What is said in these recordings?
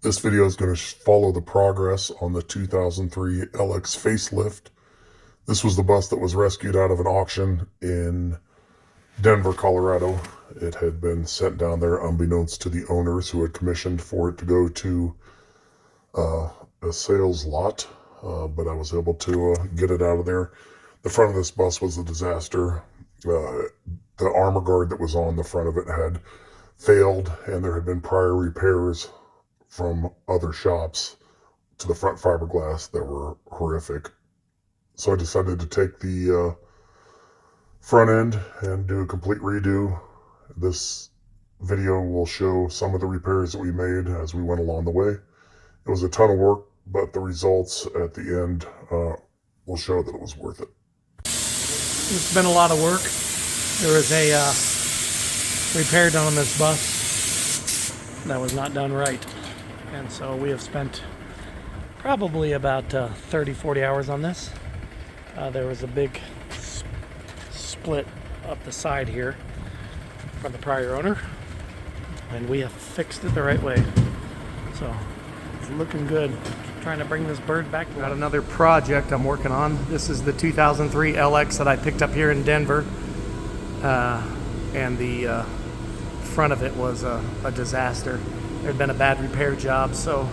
This video is going to follow the progress on the 2003 LX Facelift. This was the bus that was rescued out of an auction in Denver, Colorado. It had been sent down there unbeknownst to the owners who had commissioned for it to go to a sales lot, but I was able to get it out of there. The front of this bus was a disaster. The armor guard that was on the front of it had failed, and there had been prior repairs from other shops to the front fiberglass that were horrific. So I decided to take the front end and do a complete redo. This video will show some of the repairs that we made as we went along the way. It was a ton of work, but the results at the end will show that it was worth it. It's been a lot of work. There was a repair done on this bus that was not done right. And so we have spent probably about 30-40 hours on this. There was a big split up the side here from the prior owner, and we have fixed it the right way. So it's looking good. Trying to bring this bird back. Got another project I'm working on. This is the 2003 LX that I picked up here in Denver, and the front of it was a disaster. There had been a bad repair job, so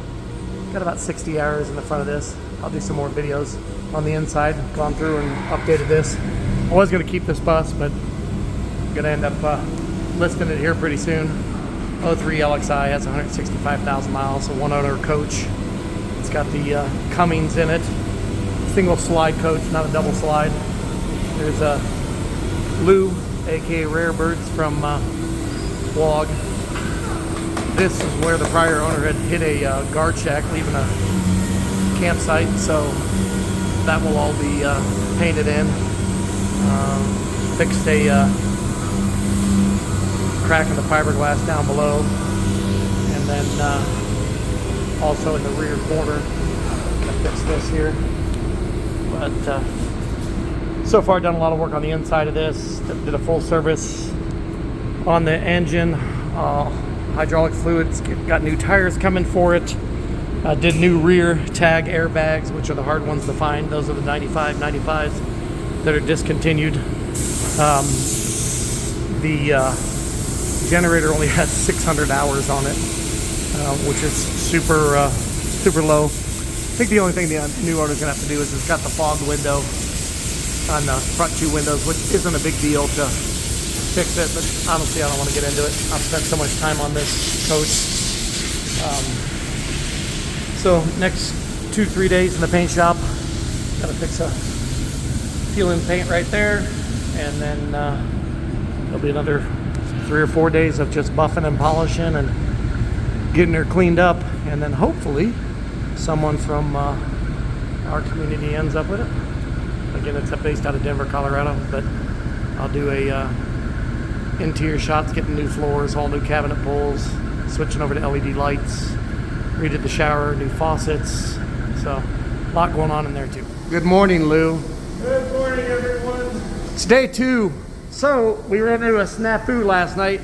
got about 60 hours in the front of this. I'll do some more videos on the inside. Gone through and updated this. I was going to keep this bus, but I'm going to end up listing it here pretty soon. 03 LXI has 165,000 miles, a one-owner coach. It's got the Cummins in it. Single slide coach, not a double slide. There's Lou, aka Rare Birds from Vlog. This is where the prior owner had hit a guard shack, leaving a campsite, so that will all be painted in. Fixed a crack in the fiberglass down below, and then also in the rear corner, I fixed this here. But so far, done a lot of work on the inside of this. Did a full service on the engine. Hydraulic fluids, got new tires coming for it. Did new rear tag airbags, which are the hard ones to find. Those are the 95s that are discontinued. The generator only has 600 hours on it, which is super low. I think the only thing the new owner's gonna have to do is it's got the fog window on the front two windows, which isn't a big deal to fix it, but honestly I don't want to get into it. I've spent so much time on this coach. So next 2-3 days in the paint shop, gotta fix a peel-in paint right there, and then there'll be another 3 or 4 days of just buffing and polishing and getting her cleaned up, and then hopefully someone from our community ends up with it. Again, it's based out of Denver, Colorado, but I'll do a interior shots, getting new floors, all new cabinet pulls, switching over to LED lights, redid the shower, new faucets. So a lot going on in there too. Good morning, Lou. Good morning, everyone. It's day 2. So we ran into a snafu last night.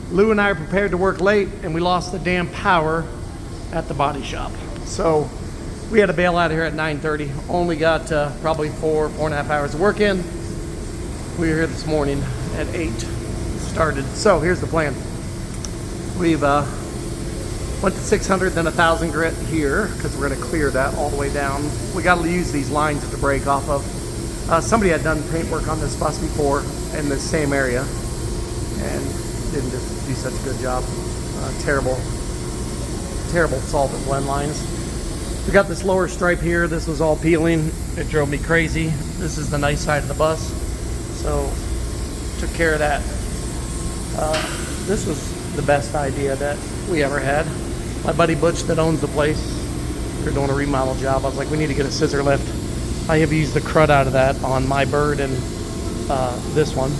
Lou and I are prepared to work late, and we lost the damn power at the body shop. So we had to bail out of here at 9:30. Only got probably 4.5 hours of work in. We were here this morning at 8. Started. So here's the plan. We've went to 600, then 1,000 grit here, because we're going to clear that all the way down. We got to use these lines to break off of. Somebody had done paint work on this bus before in the same area, and didn't just do such a good job. Terrible solvent blend lines. We got this lower stripe here. This was all peeling. It drove me crazy. This is the nice side of the bus, so took care of that. This was the best idea that we ever had. My buddy Butch that owns the place, we're doing a remodel job. I was like, we need to get a scissor lift. I have used the crud out of that on my bird and this one.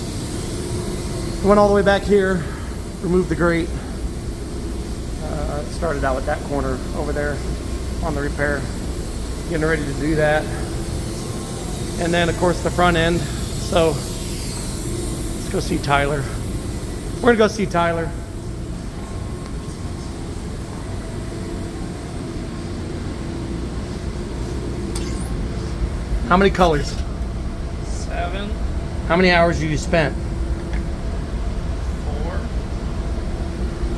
We went all the way back here, removed the grate. Started out with that corner over there on the repair. Getting ready to do that. And then of course the front end. So let's go see Tyler. We're gonna go see Tyler. How many colors? 7, How many hours have you spent? 4,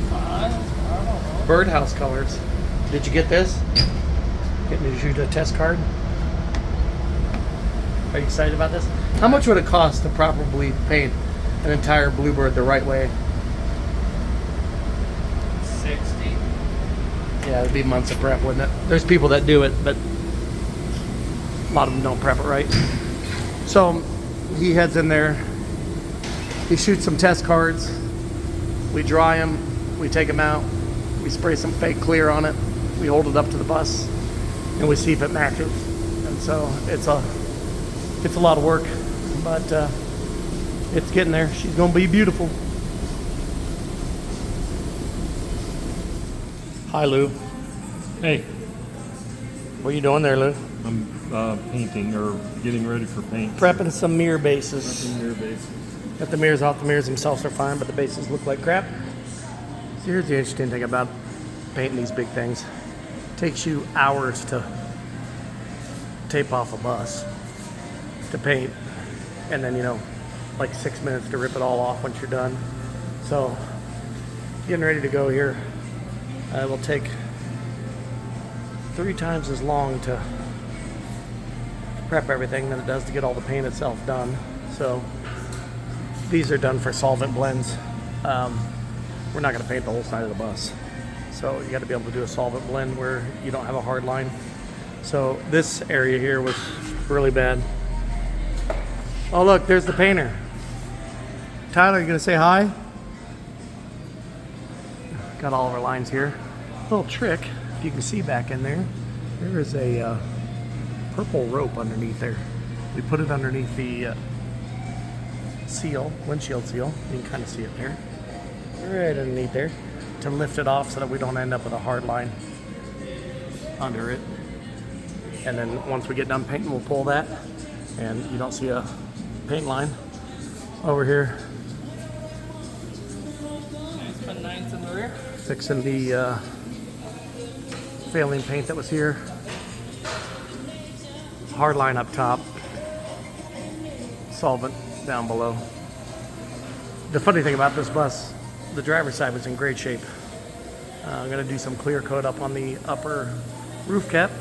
5. I don't know. Birdhouse colors. Did you get this? Getting to shoot a test card? Are you excited about this? How much would it cost to properly paint an entire bluebird the right way? 60. Yeah, it'd be months of prep, wouldn't it? There's people that do it, but a lot of them don't prep it right. So he heads in there, he shoots some test cards, we dry them, we take them out, we spray some fake clear on it, we hold it up to the bus, and we see if it matches. And so it's a lot of work, but it's getting there. She's gonna be beautiful. Hi, Lou. Hey, What are you doing there, Lou? I'm painting or getting ready for paint. Prepping some mirror bases. Prepping mirror bases. Got the mirrors off. The mirrors themselves are fine, but the bases look like crap. So here's the interesting thing about painting these big things. It takes you hours to tape off a bus to paint, and then, you know, like 6 minutes to rip it all off once you're done. So getting ready to go here. It will take 3 times as long to prep everything than it does to get all the paint itself done. So these are done for solvent blends. We're not going to paint the whole side of the bus, so you got to be able to do a solvent blend where you don't have a hard line. So this area here was really bad. Oh look, there's the painter. Tyler, you gonna say hi? Got all of our lines here. Little trick, if you can see back in there, there is a purple rope underneath there. We put it underneath the seal, windshield seal. You can kind of see it there. Right underneath there, to lift it off so that we don't end up with a hard line under it. And then once we get done painting, we'll pull that, and you don't see a paint line over here. Nice, put 9s in the rear. Fixing the failing paint that was here. Hard line up top, solvent down below. The funny thing about this bus, the driver's side was in great shape. I'm gonna do some clear coat up on the upper roof cap.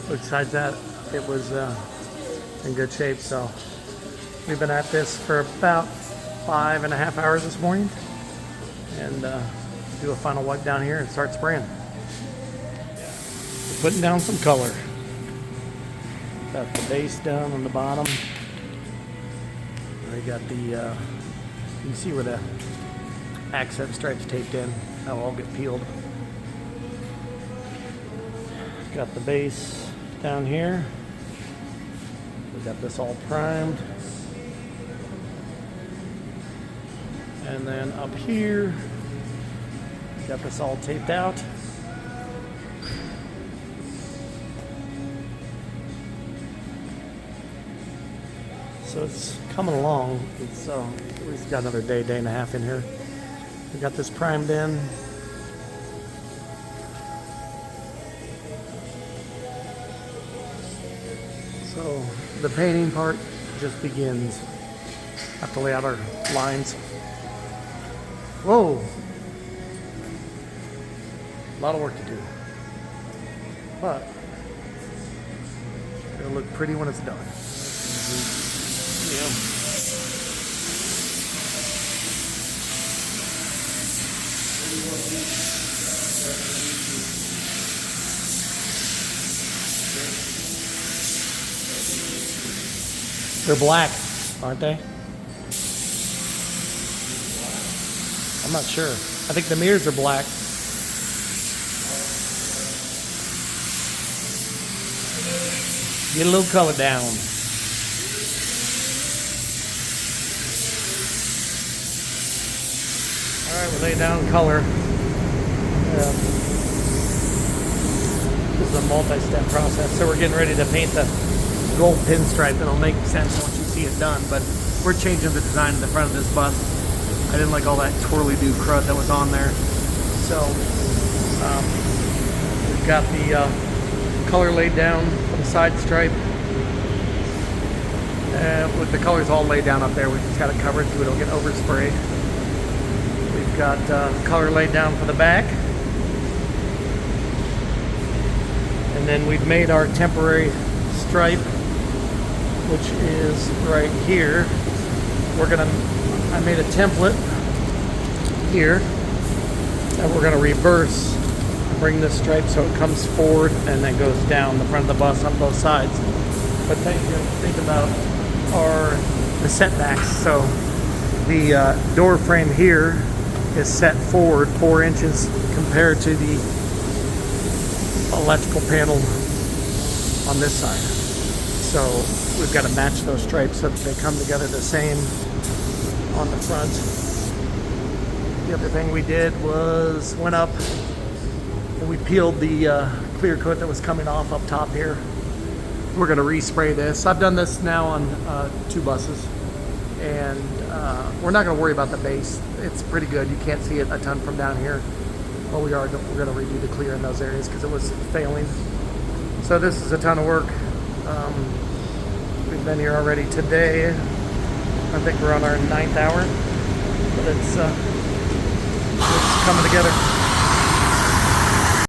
Besides that, it was in good shape. So we've been at this for about 5.5 hours this morning, and do a final wipe down here and start spraying. We're putting down some color. Got the base down on the bottom. We got the you can see where the accent stripes taped in. That'll all get peeled. Got the base down here. We got this all primed. And then up here, we got this all taped out. So it's coming along. It's we've got another day and a half in here. We got this primed in. So the painting part just begins. Have to lay out our lines. Whoa! A lot of work to do. But it'll look pretty when it's done. Yeah. They're black, aren't they? I'm not sure. I think the mirrors are black. Get a little color down. Alright, we're laying down color. This is a multi-step process, so we're getting ready to paint the gold pinstripe. It'll make sense once you see it done, but we're changing the design of the front of this bus. I didn't like all that twirly-do crud that was on there. So we've got the color laid down for the side stripe. With the colors all laid down up there, we just got it covered so it'll get oversprayed. We've got color laid down for the back. And then we've made our temporary stripe, which is right here. I made a template here that we're gonna reverse, bring this stripe so it comes forward and then goes down the front of the bus on both sides. But think about the setbacks. So the door frame here is set forward 4 inches compared to the electrical panel on this side. So we've got to match those stripes so that they come together the same on the front. The other thing we did was went up and we peeled the clear coat that was coming off up top here. We're going to respray this. I've done this now on 2 buses, and we're not going to worry about the base. It's pretty good. You can't see it a ton from down here, but we're going to redo the clear in those areas because it was failing. So this is a ton of work. We've been here already today. I think we're on our 9th hour, but it's coming together.